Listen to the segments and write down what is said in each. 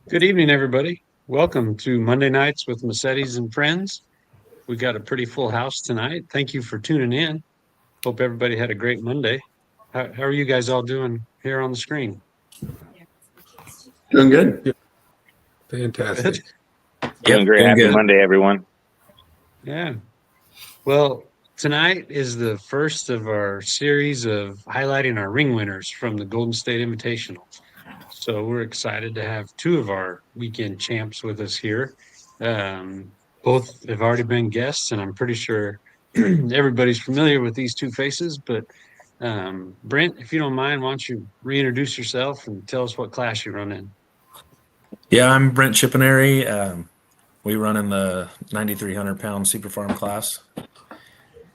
Good evening, everybody. Welcome to Monday Nights with Massettis and Friends. We got a pretty full house tonight. Thank you for tuning in. Hope everybody had a great Monday. How are you guys all doing here on the screen? Doing good. Fantastic. Doing great. Happy Monday, everyone. Yeah. Well, tonight is the first of our series of highlighting our ring winners from the Golden State Invitational. So we're excited to have two of our weekend champs with us here. Both have already been guests, and I'm pretty sure everybody's familiar with these two faces. But Brent, if you don't mind, why don't you reintroduce yourself and tell us what class you run in? Yeah, I'm Brent Chippenary. We run in the 9,300-pound Super Farm class.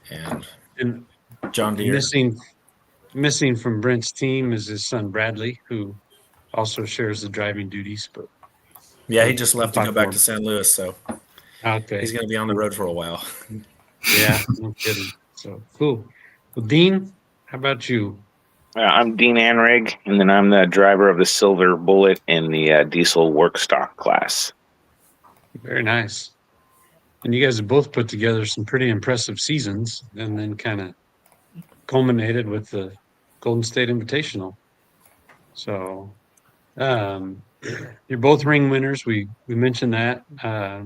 And John Deere. Missing from Brent's team is his son Bradley, who also shares the driving duties. But yeah, he just left to go back to St. Louis, so okay, he's going to be on the road for a while. Yeah, no kidding. So cool. Well, Dean, how about you? I'm Dean Anrig, and then I'm the driver of the Silver Bullet in the diesel work stock class. Very nice. And you guys have both put together some pretty impressive seasons, and then kind of culminated with the Golden State Invitational. So you're both ring winners. We mentioned that. I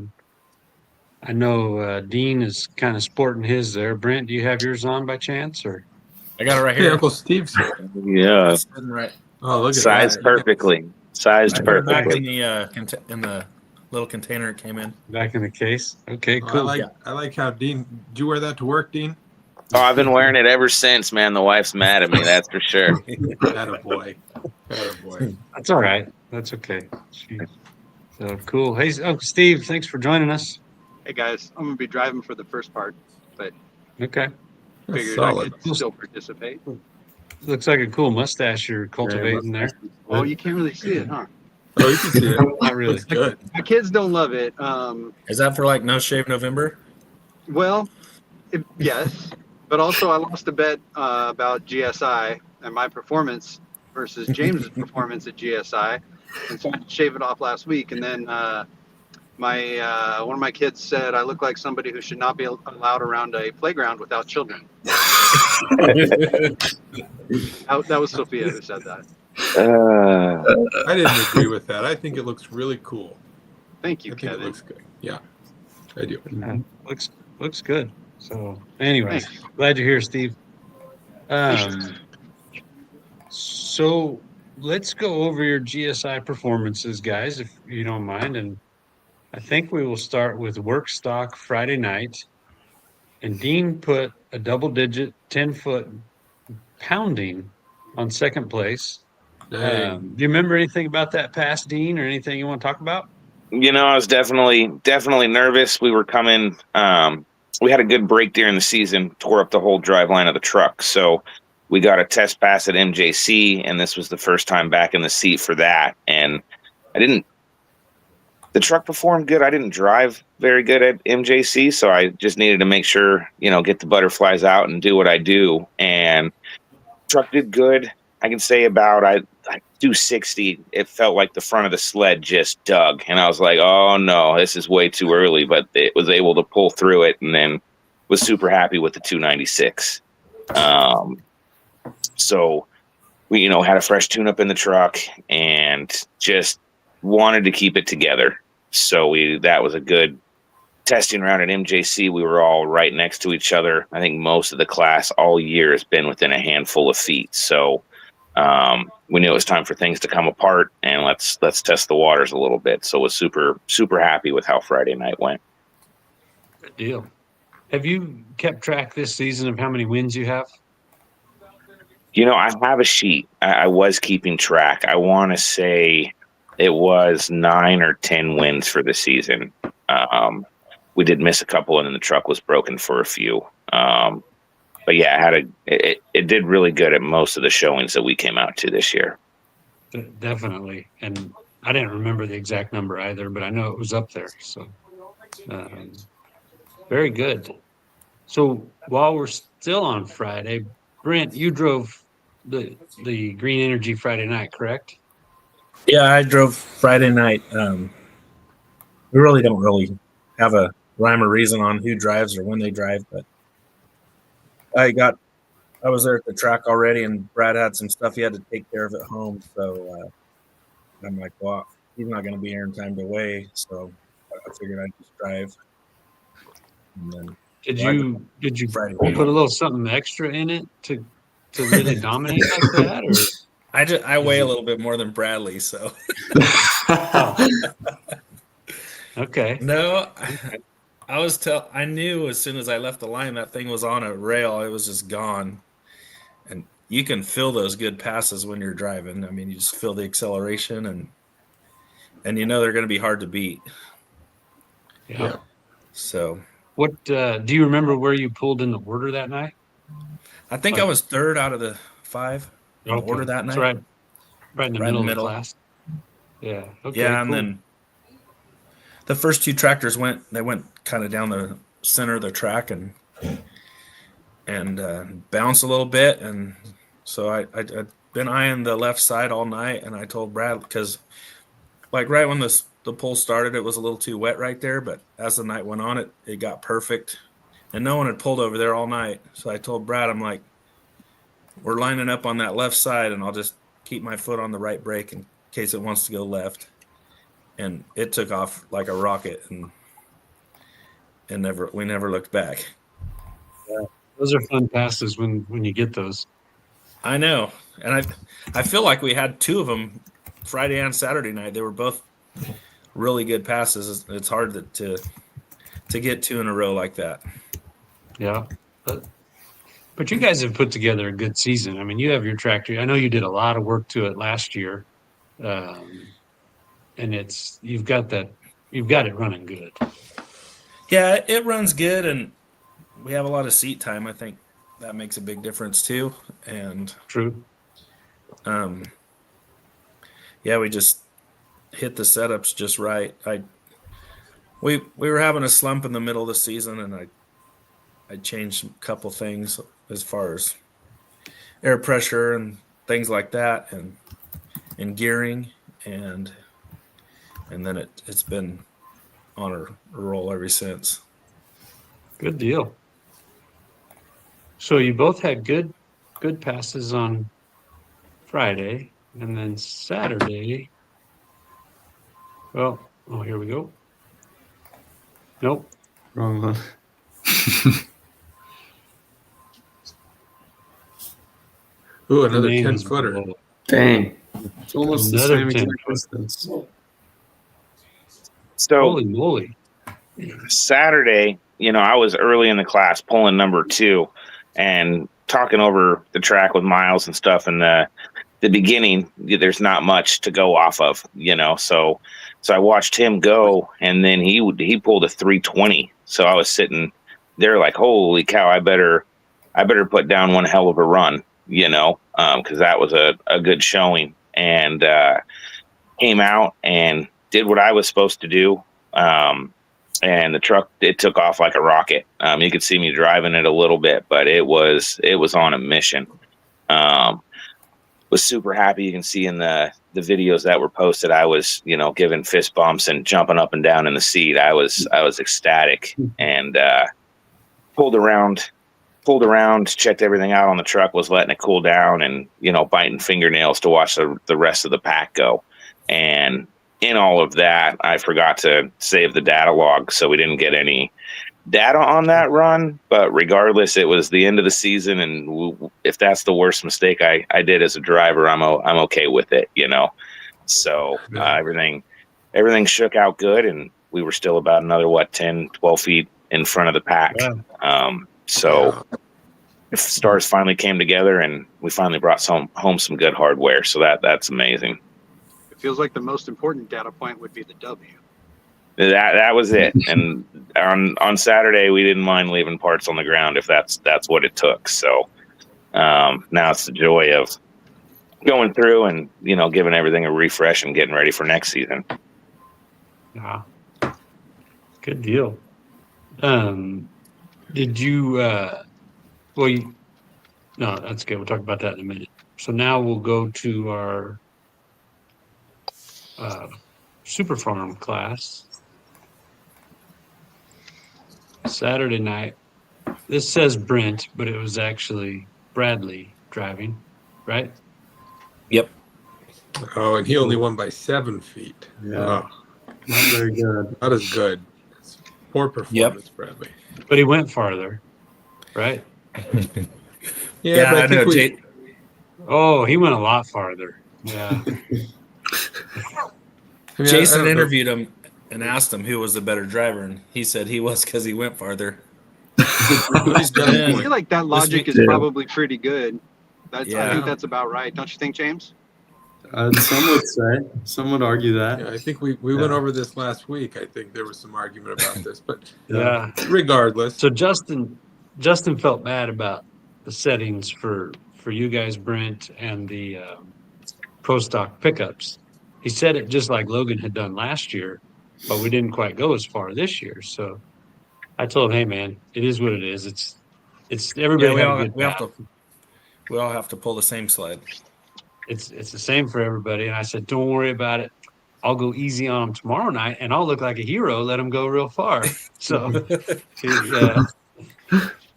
know Dean is kind of sporting his there. Brent, do you have yours on by chance, or? I got it right here. Hey, Uncle Steve's here. Yeah. Right. Oh, look at Sized that. perfectly. Sized perfectly. Back in the little container it came in. Back in the case. Okay, cool. I like how Dean. Did you wear that to work, Dean? Oh, I've been wearing it ever since, man. The wife's mad at me, that's for sure. Attaboy. Attaboy. That's all right. That's okay. Jeez. So cool. Hey, Uncle Steve, thanks for joining us. Hey guys, I'm gonna be driving for the first part, but Okay. figured I could still participate. Looks like a cool mustache you're cultivating there. Oh, you can't really see it, huh? Oh, you can see it. Not really. It's good. My kids don't love it. Is that for like No Shave November? Well, yes, but also I lost a bet about GSI and my performance versus James's performance at GSI, and so I had to shave it off last week. And then my one of my kids said I look like somebody who should not be allowed around a playground without children. That was Sophia who said that. I didn't agree with that. I think it looks really cool. Thank you, I think Kevin. it looks good. Yeah, I do. Looks good. So, anyways, Thanks. glad you're here, Steve. So let's go over your GSI performances, guys, if you don't mind. And I think we will start with work stock Friday night. And Dean put a double-digit 10-foot pounding on second place. Do you remember anything about that pass, Dean, or anything you want to talk about? You know, I was definitely nervous. We were coming. We had a good break during the season, tore up the whole drive line of the truck. So we got a test pass at MJC, and this was the first time back in the seat for that. And the truck performed good. I didn't drive very good at MJC, so I just needed to make sure, get the butterflies out and do what I do. And truck did good. I can say about 260, it felt like the front of the sled just dug. And I was like, oh, no, this is way too early. But it was able to pull through it, and then was super happy with the 296. So we, had a fresh tune-up in the truck and just wanted to keep it together. So that was a good testing round at MJC. We were all right next to each other. I think most of the class all year has been within a handful of feet. So we knew it was time for things to come apart, and let's test the waters a little bit. So was super, super happy with how Friday night went. Good deal. Have you kept track this season of how many wins you have? I have a sheet. I was keeping track. I want to say it was 9 or 10 wins for the season. We did miss a couple, and then the truck was broken for a few. But yeah, it did really good at most of the showings that we came out to this year. Definitely. And I didn't remember the exact number either, but I know it was up there. So very good. So while we're still on Friday, Brent, you drove the Green Energy Friday night, correct? Yeah, I drove Friday night. We really don't really have a rhyme or reason on who drives or when they drive, but I was there at the track already, and Brad had some stuff he had to take care of at home. So I'm like, well, he's not going to be here in time to weigh, so I figured I'd just drive. And then, Did well, you Friday put a little something extra in it to really dominate like that, or? I weigh a little bit more than Bradley, so. Oh. Okay. No, I knew as soon as I left the line that thing was on a rail. It was just gone. And you can feel those good passes when you're driving. I mean, you just feel the acceleration, and you know they're going to be hard to beat. Yeah. So, what do you remember where you pulled in the order that night? I think I was third out of the 5 in the order that night. So right in the middle of the class. Yeah. Okay. Yeah, cool. and then the first 2 tractors went kind of down the center of the track and bounced a little bit, and so I'd been eyeing the left side all night, and I told Brad, because like right when the pull started, it was a little too wet right there, but as the night went on, it got perfect, and no one had pulled over there all night. So I told Brad, I'm like, we're lining up on that left side, and I'll just keep my foot on the right brake in case it wants to go left. And it took off like a rocket, and we never looked back. Yeah, those are fun passes when you get those. I know, and I feel like we had 2 of them Friday and Saturday night. They were both really good passes. It's hard to get 2 in a row like that. Yeah, but you guys have put together a good season. I mean, you have your tractor. I know you did a lot of work to it last year, and you've got it running good. Yeah, it runs good, and we have a lot of seat time. I think that makes a big difference too. And true. Yeah, we just hit the setups just right. We were having a slump in the middle of the season, and I changed a couple things as far as air pressure and things like that, and gearing, and then it's been on a roll ever since. Good deal. So you both had good passes on Friday, and then Saturday. Well, here we go. Nope. Wrong one. Ooh, another Name 10-footer. Dang. It's almost the Another same 10 exact distance. So Holy moly. Saturday, I was early in the class pulling number 2 and talking over the track with Miles and stuff. In the beginning, there's not much to go off of, So I watched him go, and then he pulled a 320. So I was sitting there like, holy cow, I better put down one hell of a run, because that was a good showing, and came out and did what I was supposed to do. And the truck, it took off like a rocket. You could see me driving it a little bit, but it was on a mission. Was super happy. You can see in the videos that were posted, I was, giving fist bumps and jumping up and down in the seat. I was ecstatic, and pulled around, checked everything out on the truck, was letting it cool down, and, biting fingernails to watch the rest of the pack go. And in all of that, I forgot to save the data log, so we didn't get any data on that run. But regardless, it was the end of the season, and if that's the worst mistake I did as a driver, I'm okay with it, So everything shook out good, and we were still about another 10, 12 feet in front of the pack. Wow. So stars finally came together, and we finally brought home some good hardware. So that's amazing. It feels like the most important data point would be the W. That was it. And on Saturday, we didn't mind leaving parts on the ground if that's what it took. So now it's the joy of going through and giving everything a refresh and getting ready for next season. Yeah. Good deal. Did you? No, that's good. We'll talk about that in a minute. So now we'll go to our Super Farm class. Saturday night. This says Brent, but it was actually Bradley driving, right? Yep. Oh, and he only won by 7 feet. Yeah. Oh, Not very good. not as good. It's poor performance, Bradley. But he went farther, right? Yeah, but I know. Oh, he went a lot farther. Yeah. Jason I don't know. interviewed him and asked him who was the better driver, and he said he was because he went farther. He's got a I point. feel like that logic is Yeah. probably pretty good. I Yeah. think that's about right. Don't you think, James? Some would say. Some would argue that. Yeah, I think we went over this last week. I think there was some argument about this, but Yeah. regardless, So Justin felt bad about the settings for you guys, Brent, and the pro stock pickups. He said it just like Logan had done last year, but we didn't quite go as far this year. So I told him, hey man, it is what it is. It's everybody Yeah, had a good we all have to pull the same sled. It's the same for everybody. And I said, don't worry about it. I'll go easy on him tomorrow night, and I'll look like a hero. Let him go real far. So, yeah.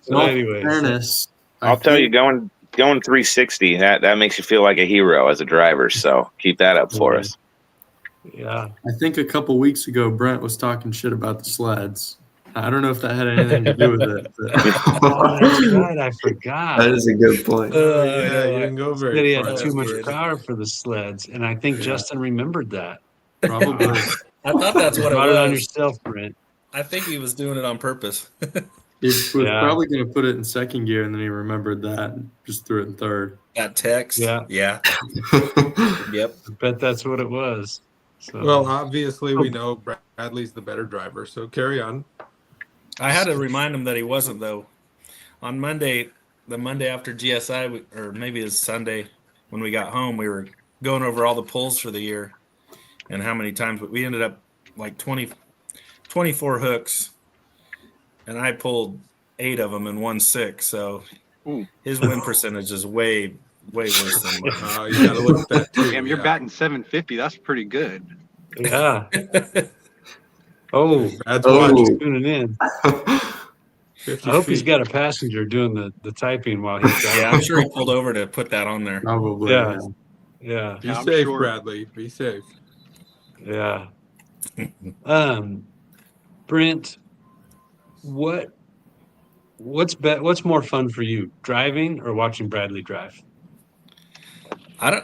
In all anyways, fairness, I'll tell you, going 360, that makes you feel like a hero as a driver. So keep that up for us. yeah. I think a couple weeks ago, Brent was talking shit about the sleds. I don't know if that had anything to do with it. Oh, that's right. I forgot. That is a good point. yeah, you didn't go Said he very had far. too much That's good. power for the sleds, and I think Justin remembered that. Probably. I thought that's You what it brought it on was. yourself, Brent. I think he was doing it on purpose. He was Yeah. probably going to put it in second gear, and then he remembered that and just threw it in third. That text. Yeah. Yep. I bet that's what it was. So, Well, obviously, we know Bradley's the better driver, so carry on. I had to remind him that he wasn't, though. On Monday, the Monday after GSI, or maybe it's Sunday, when we got home, we were going over all the pulls for the year and how many times. But we ended up like 24 hooks, and I pulled 8 of them and won 6. So his win percentage is way worse than mine. You got to look at that too. Damn, you're yeah. batting 750. That's pretty good. yeah. Oh, Brad's Oh. watching. tuning in. 50 I hope he's feet. got a passenger doing the typing while he's driving. Yeah, I'm sure he pulled over to put that on there. Probably. Yeah. Yeah. Yeah. Be Yeah, I'm safe, sure. Bradley. Be safe. Yeah. Brent, what's more fun for you, driving or watching Bradley drive? I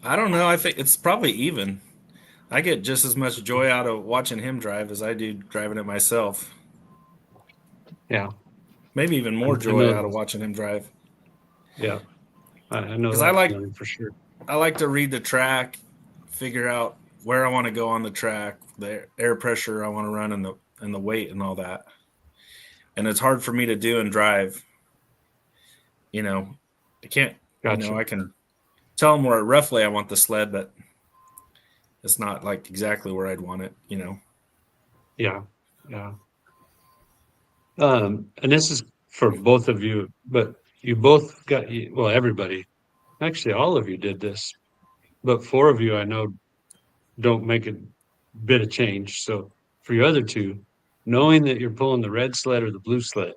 don't know. I think it's probably even. I get just as much joy out of watching him drive as I do driving it myself. Yeah. Maybe even more I joy know. out of watching him drive. Yeah. I know 'Cause that I like- feeling for sure. I like to read the track, figure out where I want to go on the track, the air pressure I want to run, and the weight and all that. And it's hard for me to do and drive. I can't. Gotcha. I can tell them where roughly I want the sled, but it's not like exactly where I'd want it. Yeah. Yeah. And this is for both of you, but you both got, well, everybody, actually all of you did this, but 4 of you I know don't make a bit of change. So for your other 2, knowing that you're pulling the red sled or the blue sled,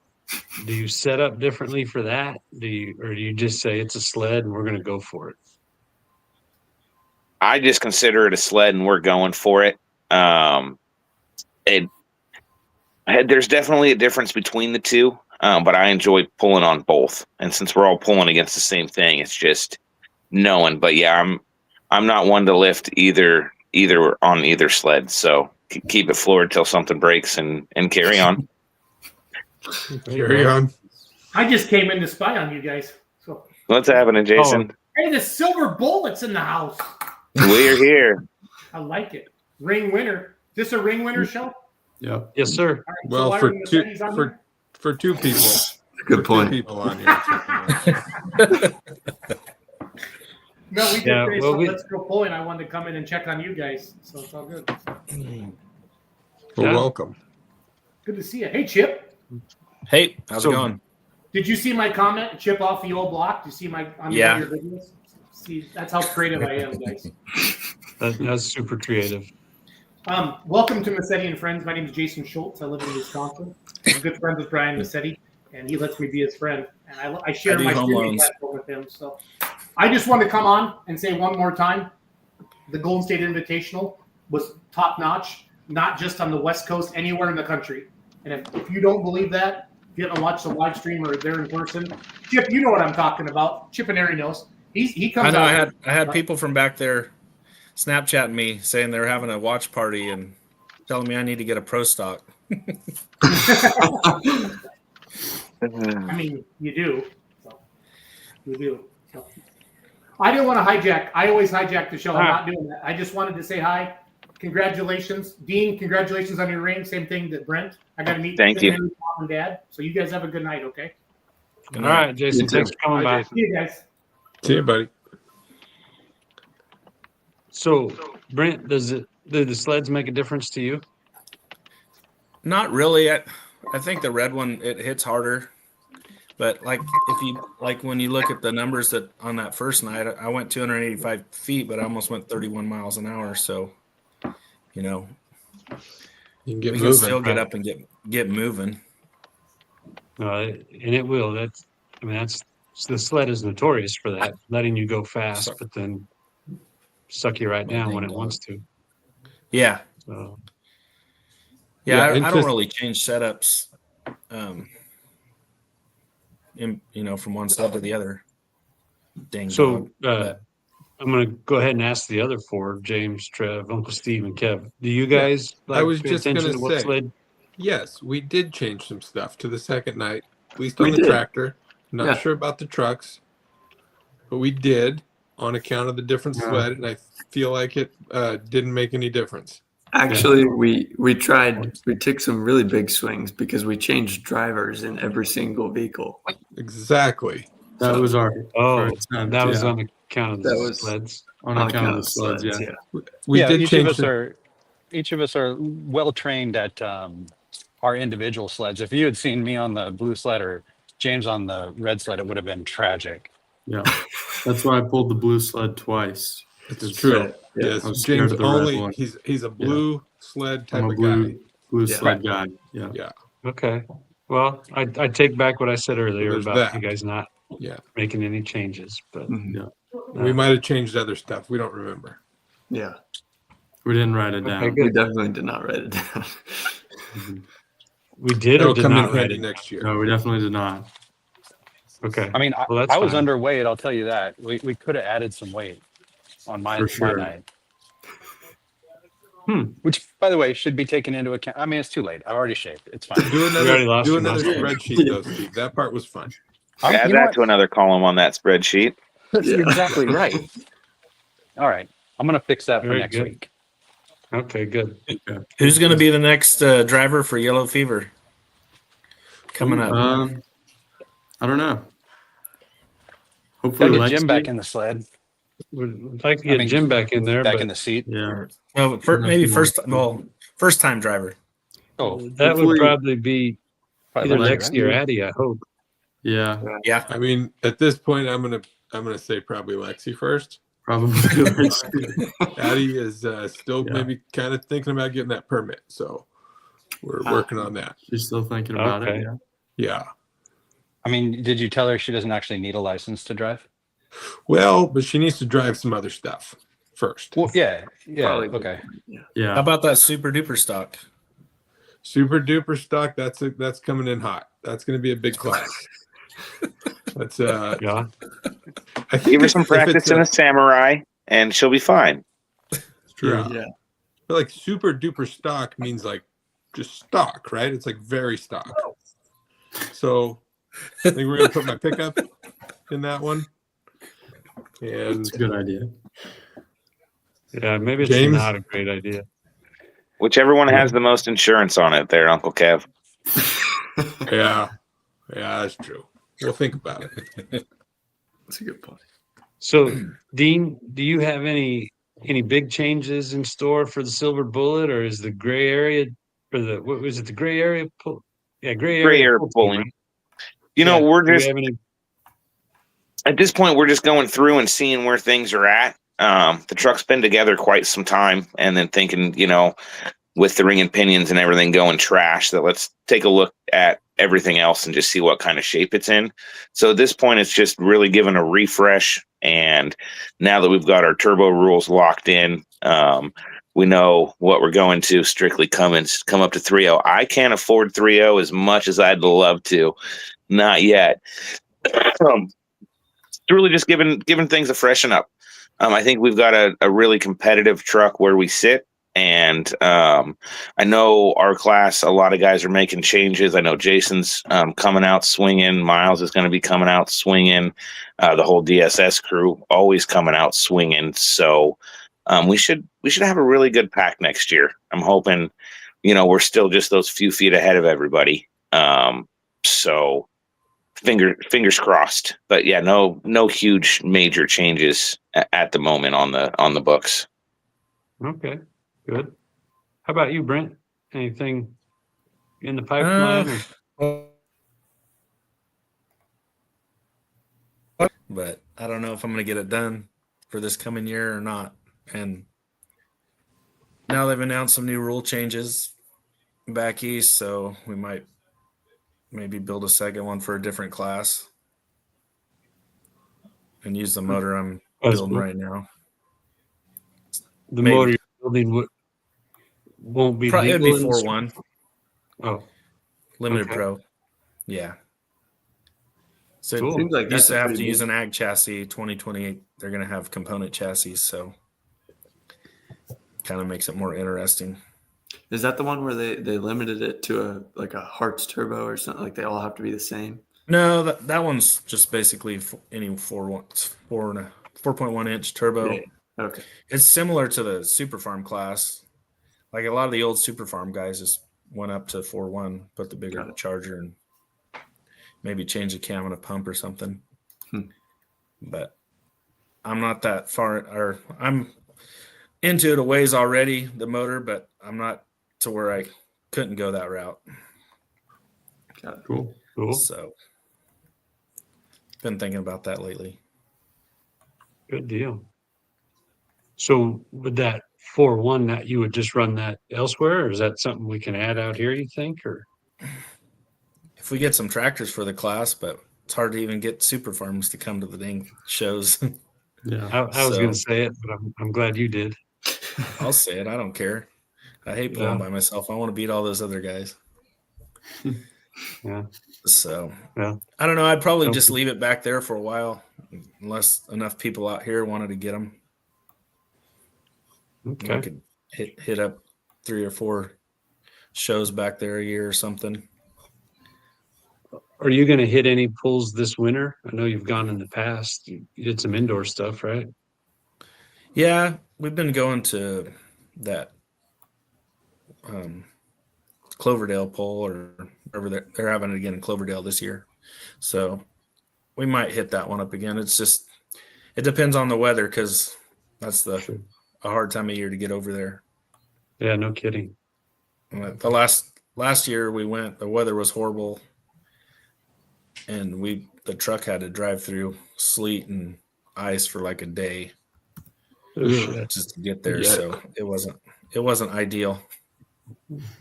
do you set up differently for that? Or do you just say it's a sled and we're going to go for it? I just consider it a sled, and we're going for it. There's definitely a difference between the two, but I enjoy pulling on both. And since we're all pulling against the same thing, it's just knowing. But yeah, I'm not one to lift either on either sled. So keep it floored till something breaks and carry on. Carry on. I just came in to spy on you guys. So What's happening, Jason? hey, the silver bullet's in the house. We're here. I like it. Ring winner. Is this a ring winner show? Yep. Yes, sir. All right, Well, why for are the two Massettis on for two people. Good For point. two people on here. No, we just Yeah, finished well, the we- Let's Go Pulling. I wanted to come in and check on you guys, so it's all good. Well, Yeah. welcome. Good to see you. Hey, Chip. Hey, how's So- it going? Did you see my comment? Chip off the old block. Did you see my on Yeah. your videos? See, that's how creative I am, guys. That's super creative. Welcome to Massetti and Friends. My name is Jason Schultz. I live in Wisconsin. I'm good friends with Brian Massetti, and he lets me be his friend. And I share I do my home streaming loans. platform with him. So I just want to come on and say one more time, the Golden State Invitational was top notch, not just on the West Coast, anywhere in the country. And if you don't believe that, if you haven't watched the live stream or there in person, Chip, you know what I'm talking about. Chip and Ari knows. He comes I know out. I had people from back there Snapchatting me saying they're having a watch party and telling me I need to get a pro stock. I mean, you do. So, you do. So. I didn't want to hijack. I always hijack the show. I'm not doing that. I just wanted to say hi. Congratulations. Dean, congratulations on your ring. Same thing that Brent. I got to meet Thank you. Mom and Dad. So you guys have a good night, okay? All right, Jason. You too. Thanks for coming Bye, by. Jason. See you guys. See you, buddy. So, Brent, do the sleds make a difference to you? Not really. I think the red one, it hits harder. But like when you look at the numbers that on that first night, I went 285 feet, but I almost went 31 miles an hour. So, you know, You can get we can moving. still get up and get moving. And it will. That's the sled is notorious for that, letting you go fast, but then suck you right down when it wants to. Yeah. So, Yeah, Yeah, I don't really change setups, from one sled to the other. Dang. so dog. I'm going to go ahead and ask the other four: James, Trev, Uncle Steve, and Kev. Do you guys I was pay just attention gonna to what say. sled? Yes, we did change some stuff to the second night, at least on We the did. tractor. Not Yeah. sure about the trucks, but we did on account of the different Yeah. sled, and I feel like it didn't make any difference. Actually, we took some really big swings because we changed drivers in every single vehicle. Exactly. That was our Oh, attempt, that was yeah. on account of That the was- sleds. on account of the sleds, yeah. We yeah, did each change of us the- are well trained at our individual sleds. If you had seen me on the blue sled or James on the red sled, it would have been tragic. Yeah. That's why I pulled the blue sled twice. It's true. Right, yeah. Yes, I was scared James of the red only one. he's a blue sled type I'm a of guy. blue Yeah. sled guy. Yeah. Okay. Well, I take back what I said earlier there's about that. you guys not Yeah. making any changes, but Mhm. We might have changed other stuff. We don't remember. Yeah, We didn't write it Okay, down. good. we definitely did not write it down. we did or It'll did come in not write handy it. next year. No, we definitely did not. Okay. I mean, Well, that's I was fine. underweight. I'll tell you that. We could have added some weight on my For sure. night. Which, by the way, should be taken into account. I mean, it's too late. I've already shaved. It's fine. Do already lost do your another muscle. spreadsheet though, Steve. That part was fun. Add You know that what? to another column on that spreadsheet. That's Yeah. exactly right. All right. I'm going to fix that for Very next good. week. Okay, good. Who's going to be the next driver for Yellow Fever coming up? I don't know. Got Hopefully, to get Jim Lexi- back in the sled, Would like to get Jim back in there, back but in the seat. Yeah. Oh, maybe first time driver. Oh, that would Hopefully- probably be either probably Lexi or Addie, I hope. Yeah. Yeah. I mean, at this point, I'm gonna say probably Lexi first. Probably. Lexi. Addie is still Yeah. maybe kind of thinking about getting that permit, so we're working on that. She's still thinking about Okay. it. Yeah. Yeah. I mean, did you tell her she doesn't actually need a license to drive? Well, but she needs to drive some other stuff first. Well, yeah. Probably. Okay. How Yeah. about that super duper stock? Super duper stock. That's coming in hot. That's going to be a big class. That's Yeah. I think Give her if- some if practice it's in a samurai, and she'll be fine. Yeah. Yeah. But like super duper stock means like just stock, right? It's like very stock. So I think we're gonna put my pickup in that one. And It's a good idea. Yeah, maybe it's James? not a great idea. Whichever one has the most insurance on it there, Uncle Kev. Yeah. Yeah, that's true. We'll think about it. That's a good point. So, Dean, do you have any big changes in store for the Silver Bullet, or is the gray area, or the what was it, the gray area pull? Yeah, gray Gray area area pull team, pulling. right? You know, Yeah. we're Do we just have any? at this point, we're just going through and seeing where things are at. The truck's been together quite some time, and then thinking, with the ring and pinions and everything going trash, that let's take a look at everything else and just see what kind of shape it's in. So at this point, it's just really giving a refresh. And now that we've got our turbo rules locked in, we know what we're going to strictly come up to 3.0. I can't afford 3.0 as much as I'd love to. Not yet. Really just giving things a freshen up. I think we've got a really competitive truck where we sit. And I know our class, a lot of guys are making changes. I know Jason's coming out swinging. Miles is going to be coming out swinging. The whole DSS crew always coming out swinging. So we should have a really good pack next year. I'm hoping, we're still just those few feet ahead of everybody. So fingers crossed. But yeah, no huge major changes at the moment on the books. Okay, good. How about you, Brent? Anything in the pipeline? But I don't know if I'm going to get it done for this coming year or not. And now they've announced some new rule changes back east, so we might maybe build a second one for a different class and use the motor I'm building right now. The Maybe. motor you're building won't be Probably it'd be legal in 4.1 Oh, limited okay. pro. Yeah. So Cool. Seems like used that's to a have pretty to use big- an ag chassis. 2028, they're going to have component chassis, so kind of makes it more interesting. Is that the one where they limited it to a Hartz turbo or something? Like they all have to be the same? No, that one's just basically any 4.1 inch turbo. Yeah. Okay. It's similar to the Super Farm class. Like a lot of the old Super Farm guys just went up to 4.1, put the bigger charger, and maybe change the cam and a pump or something. But I'm not that far, or I'm into it a ways already, the motor, but I'm not to where I couldn't go that route. Got it. Cool. So been thinking about that lately. Good deal. So with that 4.1, that you would just run that elsewhere, or is that something we can add out here, you think? Or If we get some tractors for the class, but it's hard to even get Super Farms to come to the dang shows. yeah, I was going to say it, but I'm glad you did. I'll say it. I don't care. I hate pulling by myself. I want to beat all those other guys. Yeah. So Yeah. I don't know. I'd probably just leave it back there for a while, unless enough people out here wanted to get them. Okay. I could hit up 3 or 4 shows back there a year or something. Are you going to hit any pulls this winter? I know you've gone in the past. You did some indoor stuff, right? Yeah, we've been going to that Cloverdale pull, or wherever they're having it again in Cloverdale this year. So we might hit that one up again. It depends on the weather, because that's a hard time of year to get over there. Yeah, no kidding. The last year we went, the weather was horrible, and the truck had to drive through sleet and ice for like a day just to get there. Yeah. So it wasn't ideal.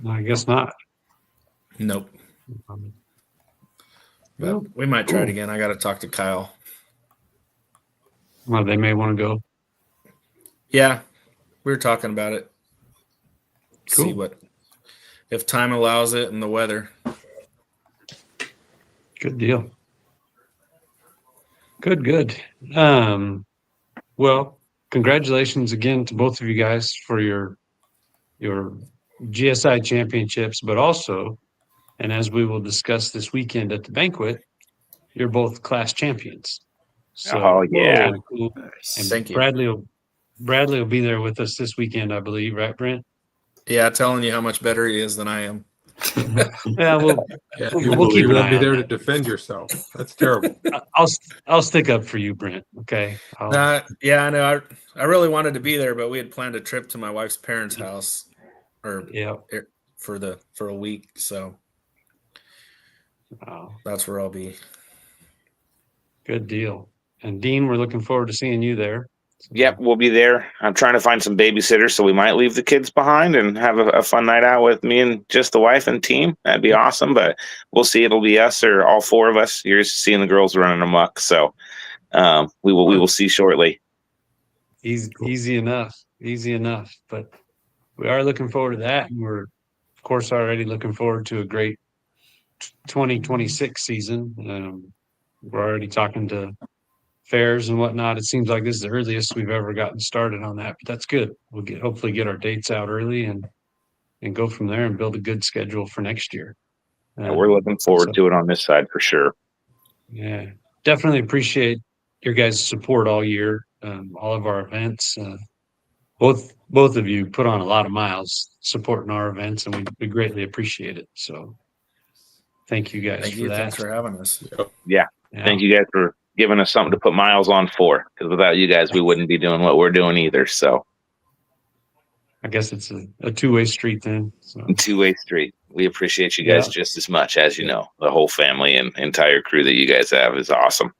I guess not. Nope. But we might try it again. I got to talk to Kyle. Well, they may want to go. Yeah, we were talking about it. Cool. See if time allows it and the weather. Good deal. Good. Well, congratulations again to both of you guys for your GSI championships, but also, and as we will discuss this weekend at the banquet, you're both class champions. So, Oh, yeah. cool. Nice. And Thank you. Bradley will Bradley will be there with us this weekend, I believe, right, Brent? Yeah, telling you how much better he is than I am. Yeah, we'll Yeah, we'll keep you an won't eye be on there to that. defend yourself. That's terrible. I'll stick up for you, Brent. Okay. Yeah, I know. I really wanted to be there, but we had planned a trip to my wife's parents' house, Yeah. for a week. So that's where I'll be. Good deal. And Dean, we're looking forward to seeing you there. Yep, we'll be there. I'm trying to find some babysitters, so we might leave the kids behind and have a fun night out with me and just the wife and team. That'd be awesome. But we'll see. It'll be us or all four of us. You're just seeing the girls running amok. So we will see shortly. Easy enough. Easy enough. But we are looking forward to that. And we're, of course, already looking forward to a great 2026 season. We're already talking to fairs and whatnot. It seems like this is the earliest we've ever gotten started on that, but that's good. We'll hopefully get our dates out early and go from there and build a good schedule for next year. And we're looking forward to it on this side for sure. Yeah, definitely appreciate your guys' support all year. All of our events. Both of you put on a lot of miles supporting our events, and we greatly appreciate it. So thank you guys for that. Thanks for having us. Yeah. Thank you guys for giving us something to put miles on for, because without you guys, we wouldn't be doing what we're doing either. So I guess it's a two-way street then. So. Two-way street. We appreciate you guys just as much as you know. The whole family and entire crew that you guys have is awesome.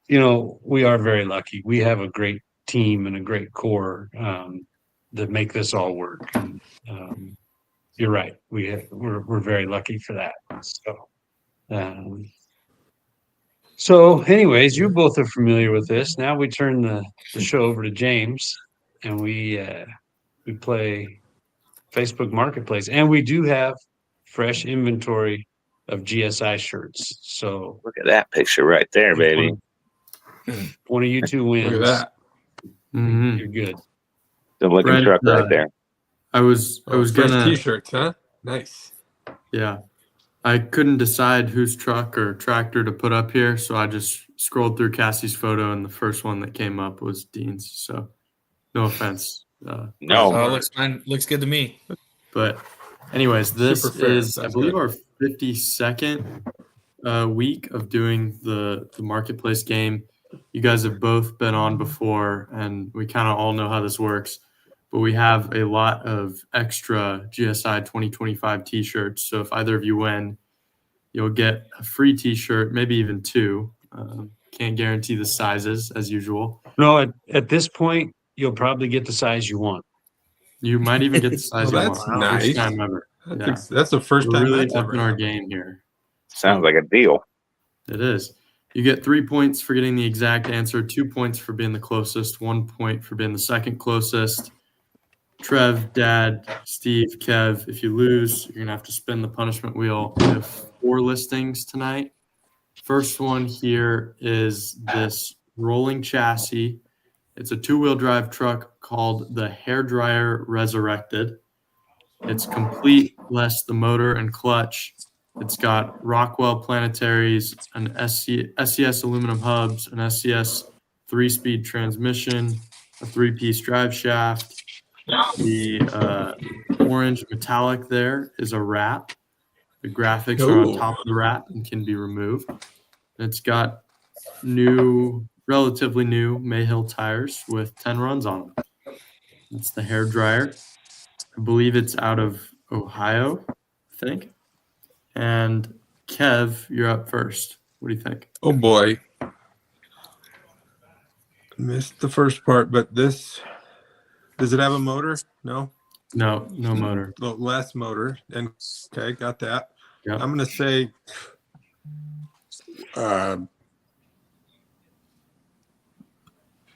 You know, we are very lucky. We have a great team and a great core that make this all work. And, you're right. We're very lucky for that. So, anyways, you both are familiar with this. Now we turn the show over to James, and we play Facebook Marketplace, and we do have fresh inventory of GSI shirts. So look at that picture right there, baby. One of you two wins. Look at that. Mm-hmm. You're good. The looking truck right there. I was gonna t-shirts, huh? Nice. Yeah. I couldn't decide whose truck or tractor to put up here, so I just scrolled through Cassie's photo, and the first one that came up was Dean's. So, no offense. No, looks fine. Looks good to me. But, anyways, this is, I believe, good. our 52nd week of doing the marketplace game. You guys have both been on before, and we kind of all know how this works. But we have a lot of extra GSI 2025 t-shirts. So if either of you win, you'll get a free t-shirt, maybe even two. Can't guarantee the sizes as usual. No, at this point, you'll probably get the size you want. You might even get the size you want. That's nice. First time ever. That's the first time really that's ever upping our happened. game here. Sounds like a deal. It is. You get 3 points for getting the exact answer, 2 points for being the closest, 1 point for being the second closest. Trev, Dad, Steve, Kev, if you lose, you're going to have to spin the punishment wheel. We have 4 listings tonight. First one here is this rolling chassis. It's a 2-wheel drive truck called the Hairdryer Resurrected. It's complete, less the motor and clutch. It's got Rockwell planetaries, an SCS aluminum hubs, an SCS 3-speed transmission, a 3-piece drive shaft. The orange metallic there is a wrap. The graphics are on top of the wrap and can be removed. It's got relatively new Mayhill tires with 10 runs on them. That's the hair dryer. I believe it's out of Ohio, I think. And Kev, you're up first. What do you think? Oh boy. Missed the first part, but this, does it have a motor? No? No motor. Less motor. And okay, got that. Yep. I'm gonna say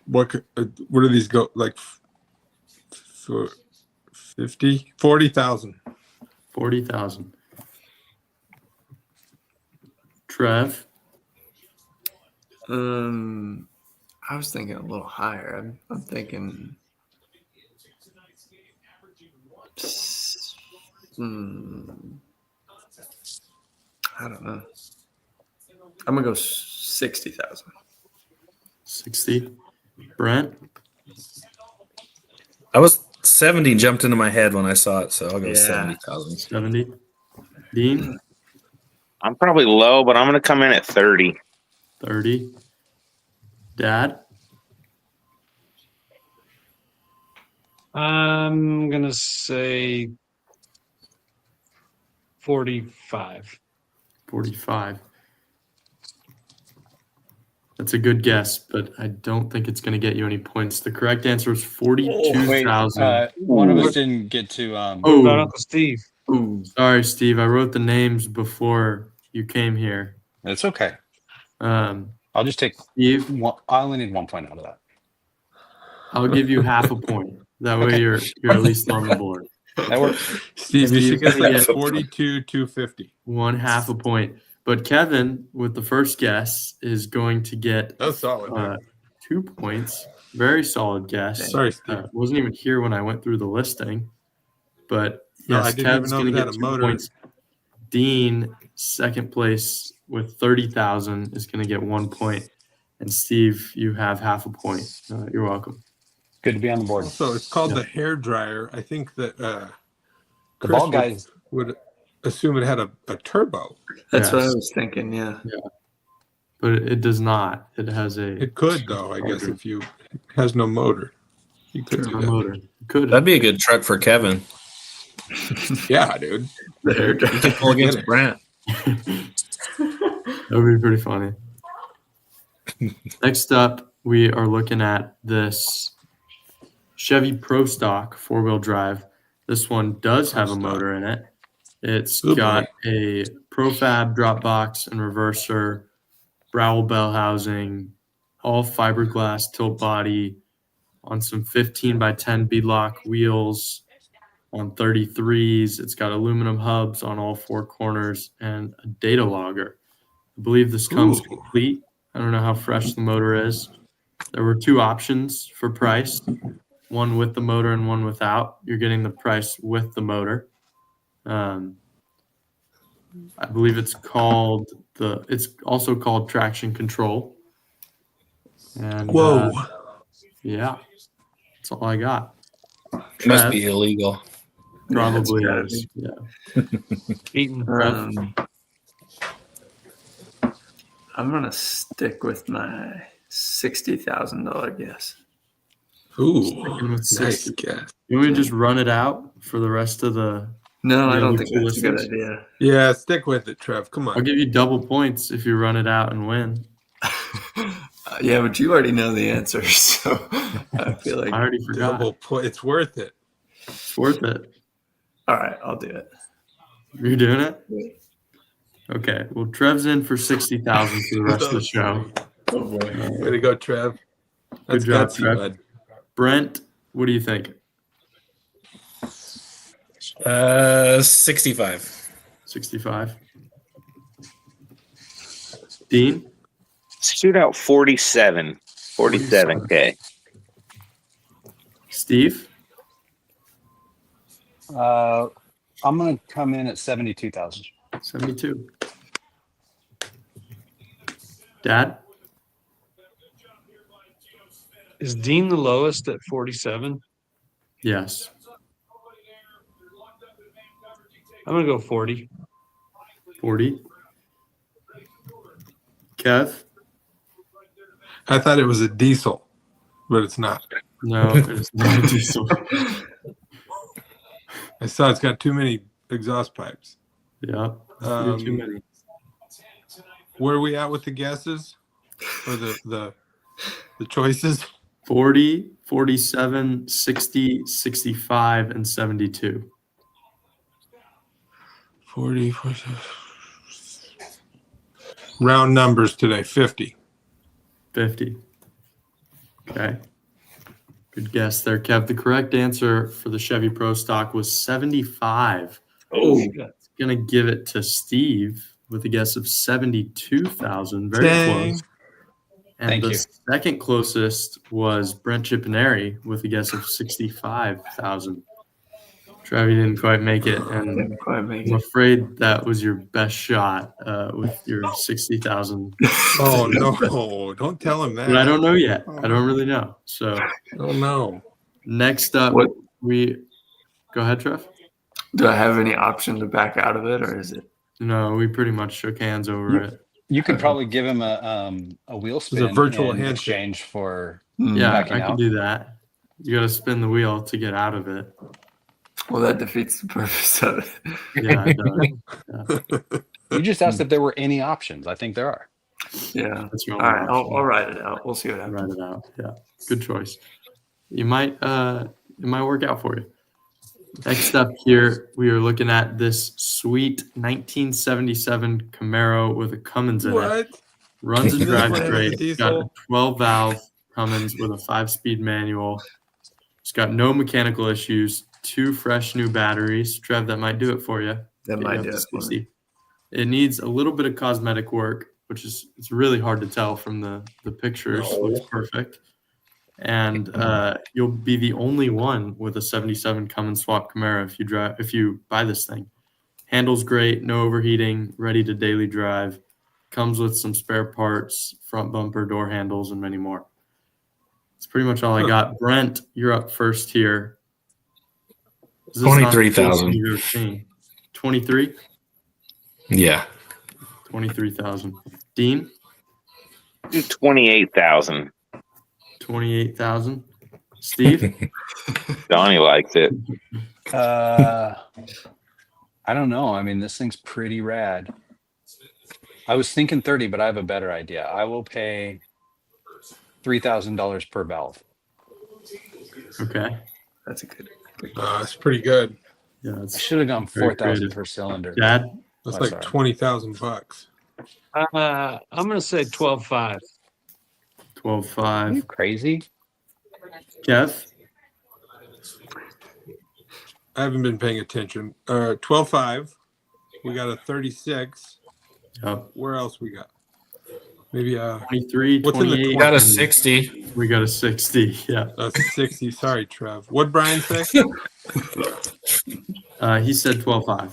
what do these go like for 40,000. 40,000. Trev? I was thinking a little higher. I'm thinking I don't know. I'm gonna go 60,000. 60. Brent, I was 70 jumped into my head when I saw it, so I'll go Yeah. 70,000. 70. Dean, I'm probably low, but I'm going to come in at 30. 30. Dad, I'm gonna say 45. 45. That's a good guess, but I don't think it's going to get you any points. The correct answer is 42,000. One of us didn't get to. What about Oh, Uncle Steve? Ooh. sorry, Steve. I wrote the names before you came here. It's okay. Um, I'll just take Steve, one. I only need 1 point out of that. I'll give you half a point. That way Okay. you're at least on the board. That works. Steve, you should get Steve, like yeah. 42,250. 1/2 a point. But Kevin, with the first guess, is going to get That's solid. man. 2 points. Very solid guess. Sorry, Steve. Wasn't even here when I went through the listing. But No, I yes, didn't even Kev's know going it to had get a 2 motor. points. Dean, second place with 30,000, is going to get 1 point. And Steve, you have half a point. You're welcome. Good to be on the board. Also, it's called Yeah. the hair dryer. I think that The Chris ball guys. would assume it had a turbo. That's what I Yes. was thinking. Yeah. But it does not. It has a It could, though, I guess, if you it has no motor. You could do that. motor. It could. That'd be a good truck for Kevin. Yeah, dude. The hair dryer. You could pull against it. Brant. That would be pretty funny. Next up, we are looking at this Chevy Pro Stock 4-wheel drive. This one does have a Pro Stock. motor in it. It's Good got a Profab drop box and reverser, Browell bell housing, all fiberglass tilt body on some 15 by 10 beadlock wheels on 33s. It's got aluminum hubs on all 4 corners and a data logger. I believe this comes Ooh. complete. I don't know how fresh the motor is. There were 2 options for price, one with the motor and one without. You're getting the price with the motor. I believe it's also called traction control. And Whoa. yeah, that's all I got. Must Trev, be illegal. probably Yeah, is. Yeah. Eaton. I'm gonna stick with my $60,000 guess. Ooh. Sticking with Nice 60. guess. You want me to just run it out for the rest of the? No, I Yeah, don't we think two that's a good listens. idea. Yeah, stick with it, Trev. Come I'll on. give you double points if you run it out and win. Yeah, but you already know the answer, so I feel like. I already forgot. Double point. It's worth it. It's worth it. All right, I'll do it. You're doing it? Okay. Well, Trev's in for 60,000 for the rest of the show. Oh boy. Way to go, Trev. That's job, gutsy, Trev. bud. Brent, what do you think? 65. 65. Dean? Shoot out 47. 47K. Steve? I'm going to come in at 72,000. 72. Dad? Is Dean the lowest at 47? Yes. I'm gonna go 40. 40. Kev? I thought it was a diesel, but it's not. No, it's not a diesel. I saw it's got too many exhaust pipes. Yeah. Too many. Where are we at with the guesses? Or the choices? 40, 47, 60, 65, and 72. 40, 40. Round numbers today, 50. 50. Okay. Good guess there, Kev. The correct answer for the Chevy Pro Stock was 75. Oh, It's going to give it to Steve with a guess of 72,000. Very Dang. close. And Thank the you. second closest was Brent Chipineri with a guess of 65,000. Trev, you didn't quite make it, and Didn't quite make I'm it. afraid that was your best shot with your 60,000. Oh no! Don't tell him that. But I don't know yet. I don't really know. So Oh no! next up, What- we go ahead, Trev. Do I have any option to back out of it, or is it? No, we pretty much shook hands over it. You could probably give him a wheel spin virtual in handshake. exchange for Yeah, backing I can out. do that. You got to spin the wheel to get out of it. Well, that defeats the purpose of it. Yeah, it does. You just asked if there were any options. I think there are. Yeah. That's All your only right, option. I'll write it out. We'll see what happens. Write it out. Yeah, good choice. You might it might work out for you. Next up here, we are looking at this sweet 1977 Camaro with a Cummins in it. What? Runs and This drives one has a great. It's got a diesel? 12-valve Cummins with a 5-speed manual. It's got no mechanical issues. 2 fresh new batteries. Trev, that might do it for you. That Get might you up do to it for me. 60. It needs a little bit of cosmetic work, which is it's really hard to tell from the pictures. No. Looks perfect. And you'll be the only one with a 77 Cummins swap Camaro if you buy this thing. Handles great, no overheating, ready to daily drive. Comes with some spare parts, front bumper, door handles, and many more. That's pretty much all I got. Brent, you're up first here. Is this not the coolest 23,000. thing you've ever seen? 23? Yeah. 23,000. Dean, Do 28,000. 28,000. Steve, Donnie likes it. I don't know. I mean, this thing's pretty rad. I was thinking 30, but I have a better idea. I will pay $3,000 per valve. okay. That's a good. That's pretty good. Yeah, I it's should have gone Very 4,000 creative. per cylinder. Dad. That's Oh, like sorry. $20,000. I'm gonna say 12.5. 12.5. Are you crazy? Kev, I haven't been paying attention. 12.5. We got a 36. yep. Where else we got? Maybe 23, What's in the 28. You got a and 60. We got a 60. Yeah. a 60. Sorry, Trev. What Brian say? He said 12.5.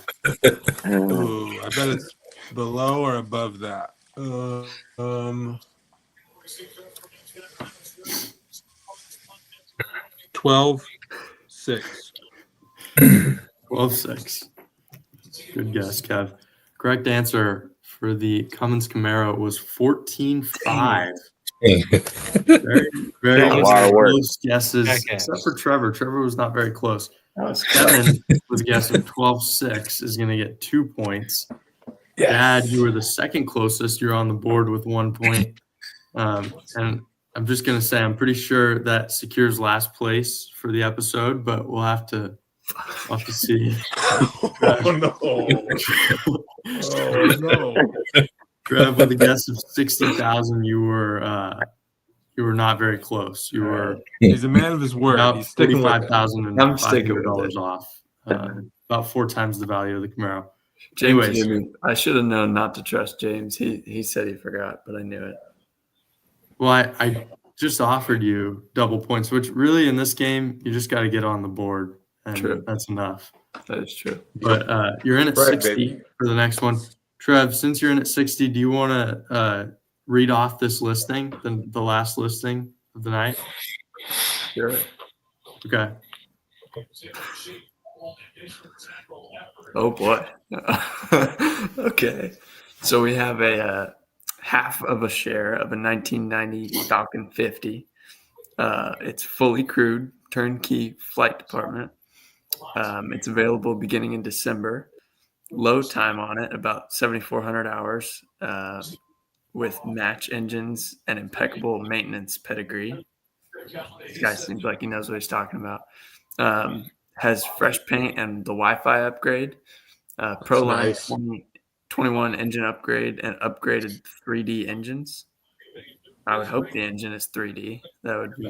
Ooh, I bet it's below or above that. 12.6. 12.6. Good guess, Kev. Correct answer for the Cummins Camaro was 14.5. Very, very A lot of work. close guesses, Okay. except for Trevor. Trevor was not very close. That was Kevin with a guess of 12.6 is going to get 2 points. Dad, you were the second closest. You're on the board with 1 point. And I'm just going to say, I'm pretty sure that secures last place for the episode, but we'll have to see. Oh, no. Oh, no. Trev, with a guess of 60,000, you were not very close. You were He's a man of his word. about He's sticking with it. I'm sticking with $45,500 it. off. About 4 times the value of the Camaro. James. Anyways. Gave me- I should have known not to trust James. He said he forgot, but I knew it. Well, I just offered you double points, which really in this game, you just got to get on the board, and True. that's enough. That is true. But you're in at Right, 60 baby. for the next one. Trev, since you're in at 60, do you want to read off this listing, the last listing of the night? Sure. Okay. Oh boy. Okay. So we have a half of a share of a 1990 Falcon 50. It's fully crewed, turnkey flight department. It's available beginning in December. Low time on it, about 7,400 hours, with match engines and impeccable maintenance pedigree. This guy seems like he knows what he's talking about. Has fresh paint and the Wi-Fi upgrade, ProLine nice. 2021 engine upgrade, and upgraded 3D engines. I would hope the engine is 3D. That would be,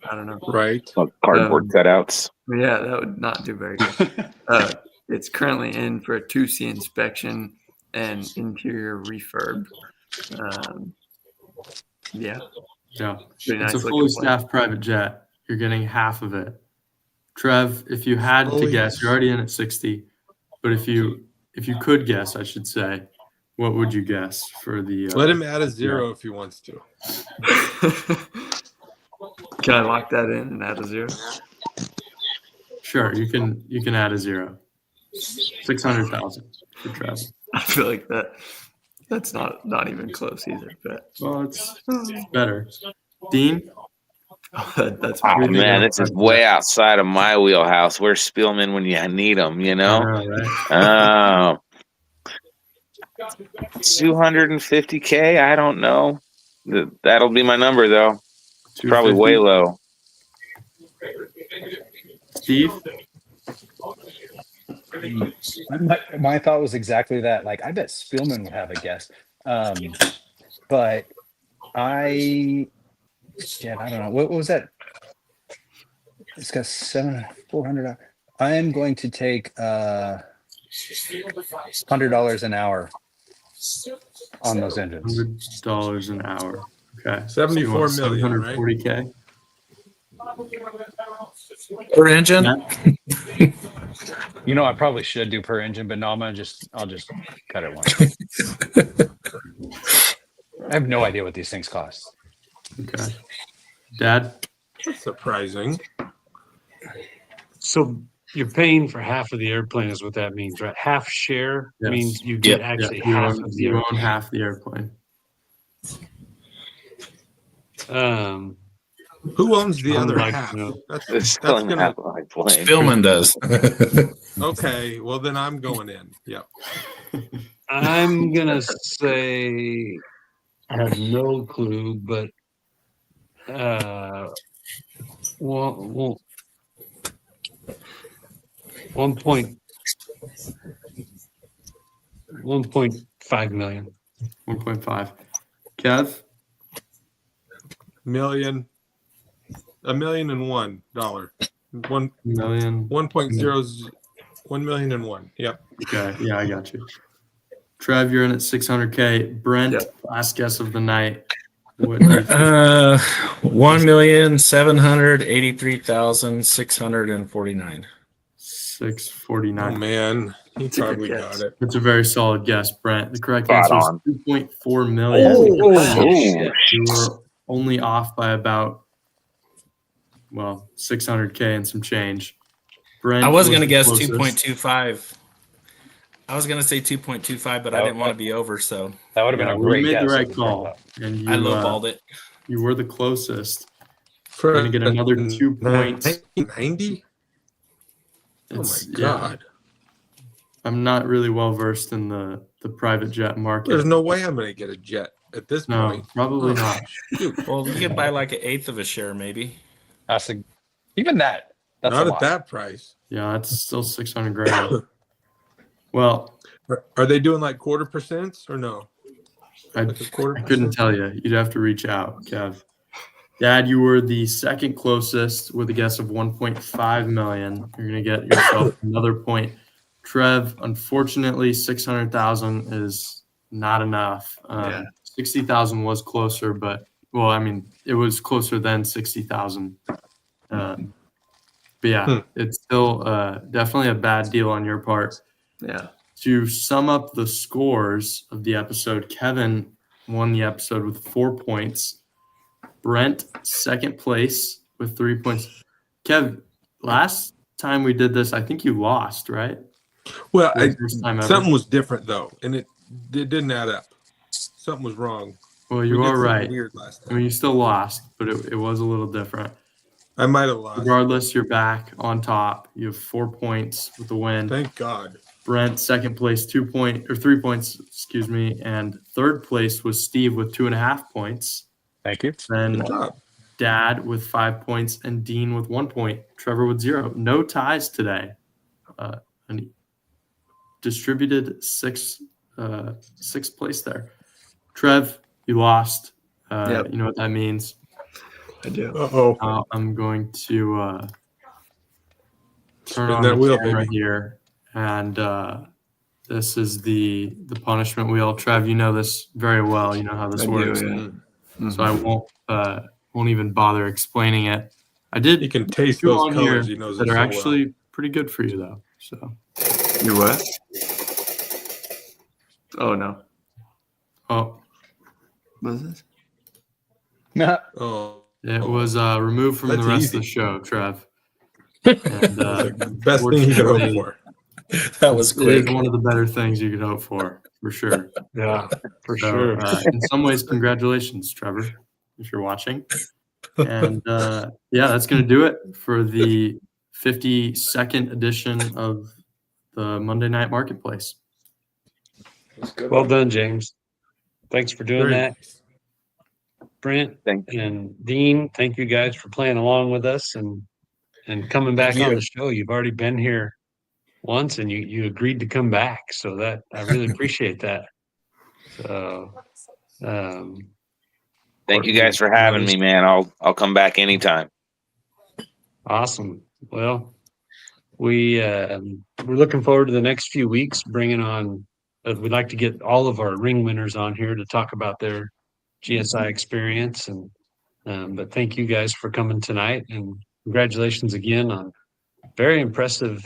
I don't know. Right. Cardboard cutouts. Yeah, that would not do very good. It's currently in for a 2C inspection and interior refurb. Yeah, Yeah. pretty nice It's a looking fully plane. staffed private jet. You're getting half of it. Trev, if you had Oh, to guess, yes. you're already in at 60. But if you could guess, I should say, what would you guess for the? Let him add a 0 if he wants to. Can I lock that in and add a 0? Sure, you can add a 0. 600,000 for Trev. I feel like that's not even close either. But Well, it's better. Dean, that's Oh Really man, good. this is way outside of my wheelhouse. Where's Spielman when you need him? You I know. know, right? 250K. I don't know. That'll be my number though. It's probably 250. way low. Steve, My thought was exactly that. Like, I bet Spielman would have a guess. But I don't know. What was that? It's got 400. I am going to take $100 an hour on those engines. $100 an hour. Okay. 74 million, right? 740K. Per engine? Yeah. You know, I probably should do per engine, but no, I'll just cut it once. I have no idea what these things cost. Okay. Dad, That's surprising. So you're paying for half of the airplane is what that means, right? Half share Yes. means you get Yep. actually you half own, of the you airplane. own half the airplane. Who owns the I would other like to half? know. It's still in gonna. my plane. Spillman does. Okay, well then I'm going in. Yep. I'm gonna say I have no clue, but well, 1.5 million. 1.5. Kev, $1,000,000. $1,000,001. million. 1.01. Yep. Okay. Yeah, I got you. Trev, you're in at 600K. Brent, Yep. last guess of the night. What do you think? 1,783,649. 649. Oh man, he It's a good probably guess. got it. That's a very solid guess, Brent. The correct Spot answer is on. 2.4 million. Oh, You were only off by about, 600K and some change. Brent I was going to the guess closest. 2.25. I was going to say 2.25, but I didn't want to be over, so That would have Yeah, been a well, great you made the guess. right call, and you I lowballed it. You were the closest. For You're gonna get another 2 points. 90? Oh my It's- yeah, god. I'm not really well versed in the private jet market. There's no way I'm gonna get a jet at this No, point. probably Oh, not. shoot. Well, you could buy like an eighth of a share, maybe. Even that. That's Not a at lot. that price. Yeah, that's still 600 grand. Well, Are they doing like 0.25% or no? I Like a 0.25%? couldn't tell you. You'd have to reach out, Kev. Dad, you were the second closest with a guess of 1.5 million. You're gonna get yourself another point. Trev, unfortunately, 600,000 is not enough. Yeah. 60,000 was closer, but it was closer than 60,000. But yeah, it's still definitely a bad deal on your part. Yeah. To sum up the scores of the episode, Kevin won the episode with 4 points. Brent, second place with 3 points. Kev, last time we did this, I think you lost, right? Well, First time ever. something was different though, and it didn't add up. Something was wrong. Well, We you did are something right. Weird last I time. mean, you still lost, but it was a little different. I might have lost. Regardless, you're back on top. You have 4 points with the win. Thank God. Brent, second place, 3 points, excuse me. And third place was Steve with 2.5 points. Thank you. Then Good job. Dad with 5 points and Dean with 1 point. Trevor with 0. No ties today. And distributed sixth place there. Trev, you lost. Yep. You know what that means. I do. Uh-oh. I'm going to turn Spin on that the wheel, camera baby. here, and this is the punishment wheel. Trev, you know this very well. You know how this I do, works. yeah. So I won't even bother explaining it. I did He can taste two those on here colors. He knows that it are so actually pretty good for you, though. So You what? Oh no. oh, What is this? well. Oh, it was removed from the That's rest easy. of the show, Trev. And It's like the best thing he could hope unfortunately, for. That was it is quick. one of the better things you could hope for sure. Yeah, for So, sure. in some ways, congratulations, Trevor, if you're watching. And yeah, that's going to do it for the 52nd edition of the Monday Night Marketplace. Well done, James. Thanks for doing Very that. nice. Brent Thank and Dean, thank you guys for playing along with us and coming back Thank on you. the show. You've already been here once and you agreed to come back. So that I really appreciate that. So Thank you guys for having me, man. I'll come back anytime. awesome. Well, we're looking forward to the next few weeks bringing on we'd like to get all of our ring winners on here to talk about their GSI experience and but thank you guys for coming tonight and congratulations again on very impressive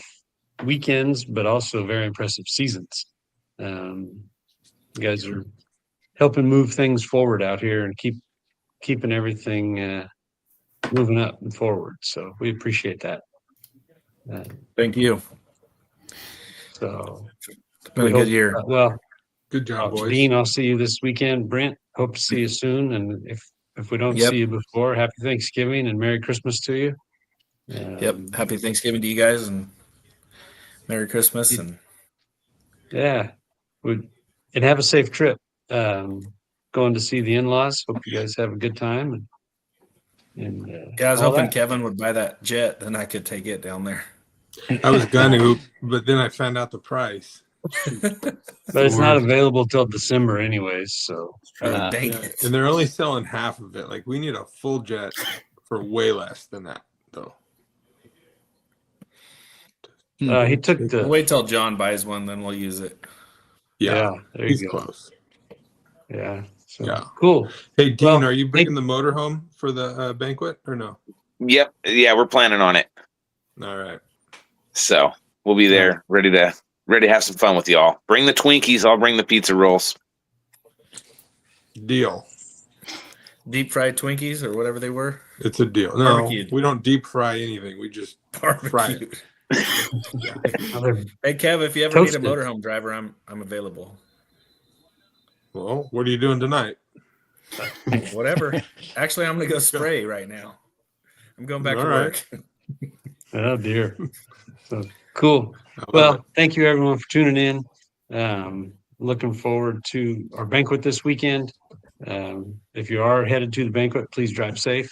weekends, but also very impressive seasons. You guys are helping move things forward out here and keeping everything moving up and forward. So we appreciate that. Thank you. So It's been a good year. Well, Good job, boys. Dean, I'll see you this weekend. Brent, hope to see you soon. And if we don't Yep. see you before, happy Thanksgiving and Merry Christmas to you. Yep. Happy Thanksgiving to you guys and Merry Christmas. And Yeah. And have a safe trip. Going to see the in-laws. Hope you guys have a good time. And yeah, I was all hoping that. Kevin would buy that jet, then I could take it down there. I was gonna, but then I found out the price. But it's not available till December anyways. So Oh, dang Yeah, it. and they're only selling half of it. Like we need a full jet for way less than that, though. he took We'll the wait till John buys one, then we'll use it. Yeah, there he's you go. close. Yeah. So Yeah. cool. Hey, Dean, Well, are you bringing the motor home for the banquet or no? Yep. Yeah, we're planning on it. All right. So we'll be there, ready to have some fun with y'all. Bring the Twinkies. I'll bring the pizza rolls. Deal. Deep fried Twinkies or whatever they were. It's a deal. No, Barbecued. we don't deep fry anything. We just fry Barbecue. it. Hey Kev, if you ever Toasted. need a motorhome driver, I'm available. Well, what are you doing tonight? Whatever. Actually, I'm gonna go spray right now. I'm going back All to right. work. Oh dear. So cool. I love it. Well, thank you everyone for tuning in. Looking forward to our banquet this weekend. If you are headed to the banquet, please drive safe.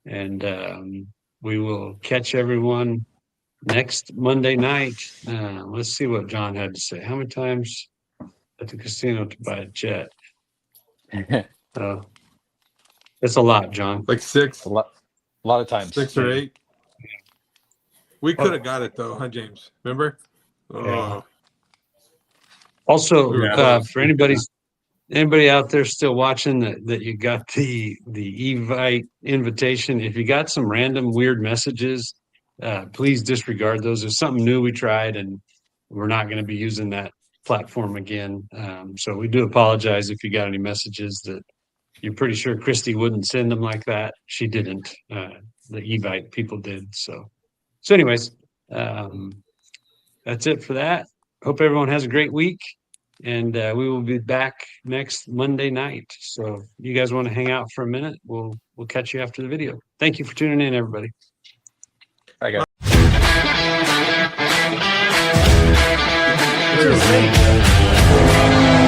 And we will catch everyone next Monday night. Let's see what John had to say. How many times at the casino to buy a jet? It's a lot, John. Like six, A lot of times. 6 or 8. We could have got it though, huh, James? Remember? Oh, Yeah. Also, Yeah. for anybody out there still watching that you got the Evite invitation, if you got some random weird messages, please disregard those. There's something new we tried, and we're not going to be using that platform again. So we do apologize if you got any messages that you're pretty sure Christy wouldn't send them like that. She didn't. The Evite people did. So anyways, that's it for that. Hope everyone has a great week, and we will be back next Monday night. So if you guys want to hang out for a minute, we'll catch you after the video. Thank you for tuning in, everybody. I got Cheers.